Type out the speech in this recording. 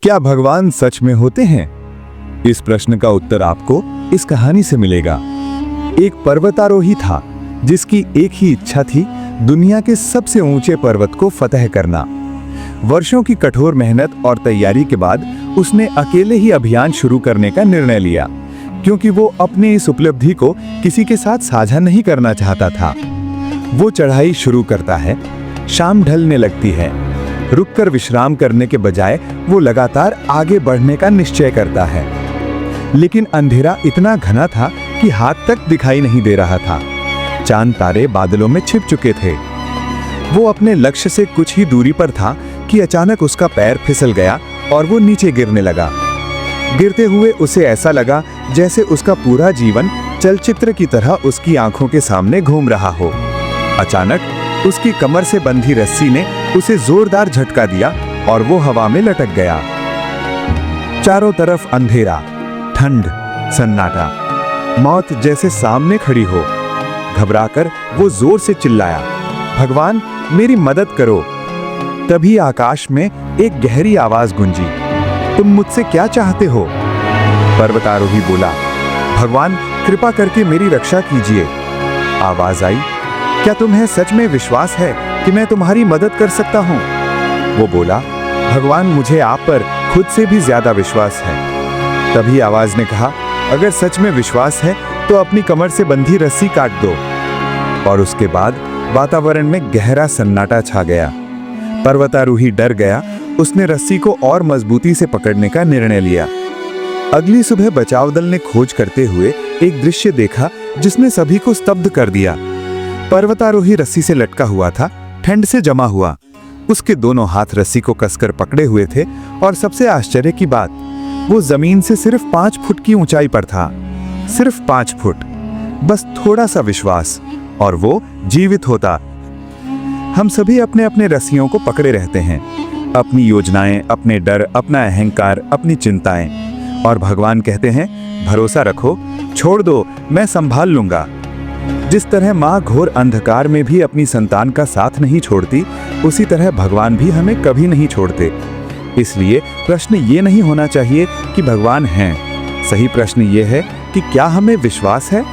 क्या भगवान सच में होते हैं? इस प्रश्न का उत्तर आपको इस कहानी से मिलेगा। एक पर्वतारोही था जिसकी एक ही इच्छा थी, दुनिया के सबसे ऊंचे पर्वत को फतह करना। वर्षों की कठोर मेहनत और तैयारी के बाद उसने अकेले ही अभियान शुरू करने का निर्णय लिया, क्योंकि वो अपनी इस उपलब्धि को किसी के साथ साझा नहीं करना चाहता था। वो चढ़ाई शुरू करता है, शाम ढलने लगती है। रुककर विश्राम करने के बजाय वो लगातार आगे बढ़ने का निश्चय करता है। लेकिन अंधेरा इतना घना था कि हाथ तक दिखाई नहीं दे रहा था। चांद तारे बादलों में छिप चुके थे। वो अपने लक्ष्य से कुछ ही दूरी पर था कि अचानक उसका पैर फिसल गया और वो नीचे गिरने लगा। गिरते हुए उसे ऐसा लगा जैसे उसका पूरा जीवन चलचित्र की तरह उसकी आंखों के सामने घूम रहा हो। अचानक उसकी कमर से बंधी रस्सी ने उसे जोरदार झटका दिया और वो हवा में लटक गया। चारों तरफ अंधेरा, ठंड, सन्नाटा, मौत जैसे सामने खड़ी हो। घबराकर वो जोर से चिल्लाया, भगवान मेरी मदद करो। तभी आकाश में एक गहरी आवाज गूंजी, तुम मुझसे क्या चाहते हो? पर्वतारोही बोला, भगवान कृपा करके मेरी रक्षा कीजिए। आवाज आई, क्या तुम्हें सच में विश्वास है कि मैं तुम्हारी मदद कर सकता हूँ? वो बोला, भगवान मुझे आप पर खुद से भी ज्यादा विश्वास है। तभी आवाज ने कहा, अगर सच में विश्वास है तो अपनी कमर से बंधी रस्सी काट दो। और उसके बाद वातावरण में गहरा सन्नाटा छा गया। पर्वतारोही डर गया। उसने रस्सी को और मजबूती से पकड़ने का निर्णय लिया। अगली सुबह बचाव दल ने खोज करते हुए एक दृश्य देखा जिसने सभी को स्तब्ध कर दिया। पर्वतारोही रस्सी से लटका हुआ था, ठंड से जमा हुआ। उसके दोनों हाथ रस्सी को कसकर पकड़े हुए थे और सबसे आश्चर्य की बात, वो जमीन से सिर्फ 5 फुट की ऊंचाई पर था। सिर्फ 5 फुट, बस थोड़ा सा विश्वास और वो जीवित होता। हम सभी अपने अपने रस्सियों को पकड़े रहते हैं, अपनी योजनाएं, अपने डर, अपना अहंकार, अपनी चिंताएं। और भगवान कहते हैं, भरोसा रखो, छोड़ दो, मैं संभाल लूंगा। जिस तरह माँ घोर अंधकार में भी अपनी संतान का साथ नहीं छोड़ती, उसी तरह भगवान भी हमें कभी नहीं छोड़ते। इसलिए प्रश्न ये नहीं होना चाहिए कि भगवान हैं। सही प्रश्न ये है कि क्या हमें विश्वास है